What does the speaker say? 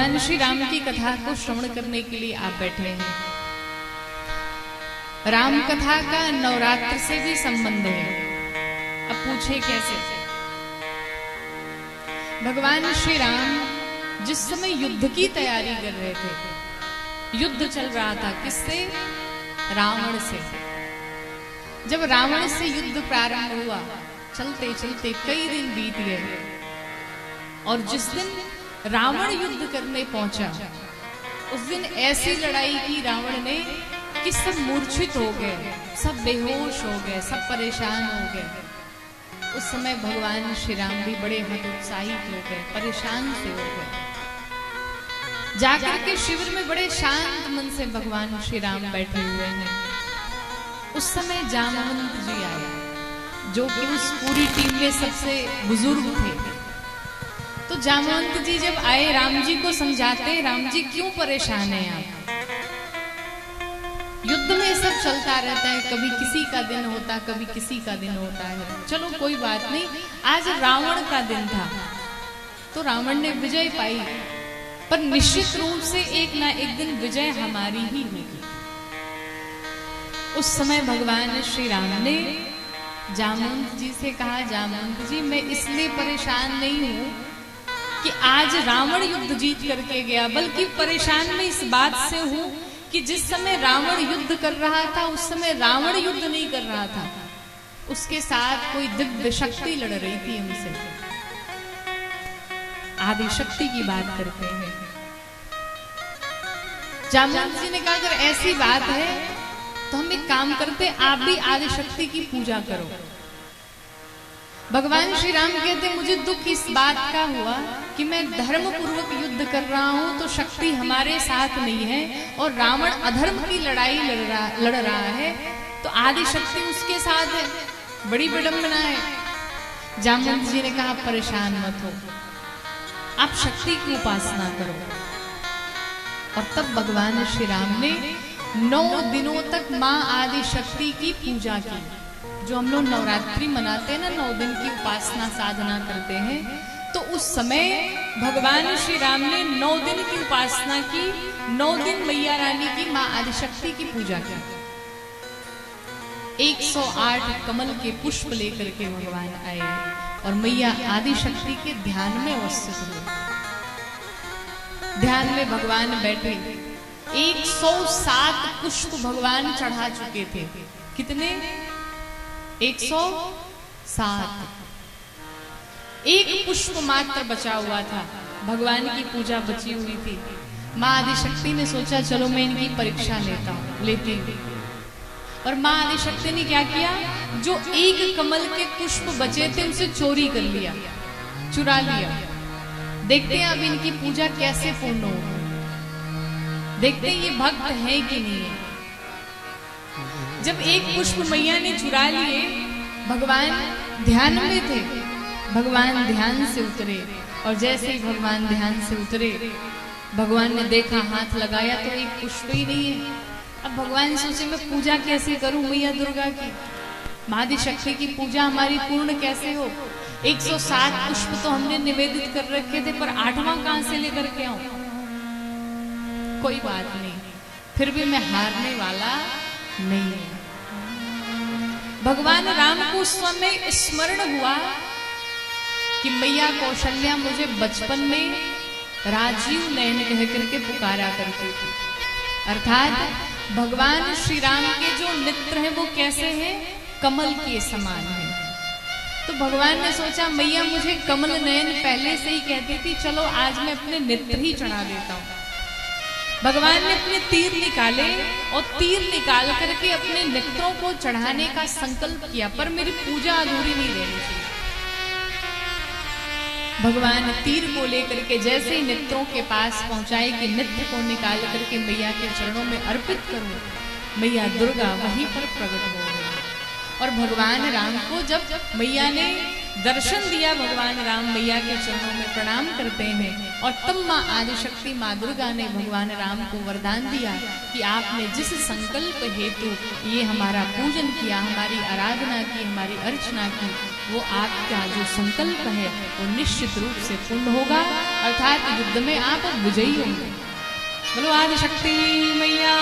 भगवान श्री राम की कथा को श्रवण करने के लिए आप बैठे हैं। राम कथा का नवरात्र से भी संबंध है। अब पूछे कैसे? भगवान श्री राम जिस समय युद्ध की तैयारी कर रहे थे, युद्ध चल रहा था किससे? रावण से। जब रावण से युद्ध प्रारंभ हुआ, चलते चलते कई दिन बीत गए और जिस दिन रावण युद्ध करने पहुंचा, उस दिन ऐसी लड़ाई की रावण ने कि सब मूर्छित हो गए, सब बेहोश हो गए, सब परेशान हो गए। उस समय भगवान श्री राम भी बड़े हतोत्साहित हो गए, परेशान से हो गए। जाकर के शिविर में बड़े शांत मन से भगवान श्री राम बैठे हुए हैं। उस समय जामवंत जी आए, जो कि उस पूरी टीम में सबसे बुजुर्ग थे। तो जामवंत जी जब आए, राम जी को समझाते, राम जी क्यों परेशान हैं आप? युद्ध में सब चलता रहता है, कभी किसी का दिन होता, कभी किसी का दिन होता है। चलो कोई बात नहीं, आज रावण का दिन था तो रावण ने विजय पाई, पर निश्चित रूप से एक ना एक दिन विजय हमारी ही होगी। उस समय भगवान श्री राम ने जामवंत जी से कहा, जामवंत जी मैं इसलिए परेशान नहीं हूं कि आज रावण युद्ध जीत करके गया, बल्कि परेशान मैं इस बात से हूं कि जिस समय रावण युद्ध कर रहा था, उस समय रावण युद्ध नहीं कर रहा था, उसके साथ कोई दिव्य शक्ति लड़ रही थी हमसे। आदि शक्ति की बात करते हैं। जामवंत जी ने कहा, अगर ऐसी बात है तो हम एक काम करते, आप भी आदि शक्ति की पूजा करो। भगवान श्री राम कहते, मुझे दुख इस बात का हुआ कि मैं धर्म पूर्वक युद्ध कर रहा हूं तो शक्ति हमारे साथ नहीं है और रावण अधर्म की लड़ाई लड़ रहा है, तो आदि शक्ति उसके साथ है, बड़ी विडंबना है। जामवंत जी ने कहा, परेशान मत हो, आप शक्ति की उपासना करो। और तब भगवान श्री राम ने 9 दिनों तक मां आदि शक्ति की पूजा की। जो हम लोग नवरात्रि मनाते हैं ना, 9 दिन की उपासना साधना करते हैं, तो उस समय भगवान श्री राम ने 9 दिन की उपासना की, 9 दिन मैया रानी की, मां आदिशक्ति की पूजा की। 108 कमल के पुष्प लेकर के भगवान आए और मैया आदिशक्ति के ध्यान में अवस्थित हुए। ध्यान में भगवान बैठे, 107 पुष्प भगवान चढ़ा चुके थे। कितने? 107। एक पुष्प मात्र बचा हुआ था, भगवान की पूजा बची हुई थी। मां आदिशक्ति ने सोचा, चलो मैं इनकी परीक्षा लेती हूँ। और मां आदिशक्ति ने क्या किया? जो एक कमल के पुष्प बचे थे उसे चोरी कर लिया, चुरा लिया। देखते हैं अब इनकी पूजा कैसे पूर्ण होगी, देखते हैं ये भक्त है कि नहीं है। जब एक पुष्प मैया ने चुरा लिए, भगवान ध्यान में थे, भगवान ध्यान से उतरे और जैसे ही भगवान ध्यान से उतरे, भगवान ने देखा, हाथ लगाया तो एक पुष्प ही नहीं है। अब भगवान सोचे, मैं पूजा कैसे करूं मैया दुर्गा की, मादी शक्ति की पूजा हमारी पूर्ण कैसे हो? 107 पुष्प तो हमने निवेदित कर रखे थे, पर 8वां कहां से लेकर के आऊं? कोई बात नहीं, फिर भी मैं हारने वाला नहीं। भगवान राम को उस समय स्मरण हुआ कि मैया कौशल्या मुझे बचपन में राजीव नयन कह करके पुकारा करती थी। अर्थात भगवान श्री राम के जो नेत्र हैं वो कैसे हैं? कमल के समान हैं। तो भगवान ने सोचा, मैया मुझे कमल नयन पहले से ही कहती थी, चलो आज मैं अपने नेत्र ही चढ़ा देता हूं। भगवान ने अपने तीर निकाले और तीर निकाल करके अपने नेत्रों को चढ़ाने का संकल्प किया, पर मेरी पूजा अधूरी नहीं रहनी चाहिए। भगवान तीर को लेकर के जैसे ही नेत्रों के पास पहुंचाए कि नेत्र को निकाल करके मैया के चरणों में अर्पित करूं, मैया दुर्गा वहीं पर प्रकट हो गई। और भगवान राम को जब मैया ने दर्शन दिया, भगवान राम मैया के चरणों में प्रणाम करते हैं और तब मां आदिशक्ति मां दुर्गा ने भगवान राम को वरदान दिया कि आपने जिस संकल्प हेतु ये हमारा पूजन किया, हमारी आराधना की, हमारी अर्चना की, वो आपका जो संकल्प है वो निश्चित रूप से पूर्ण होगा, अर्थात युद्ध में आप विजयी होंगे। बोलो आदिशक्ति मैया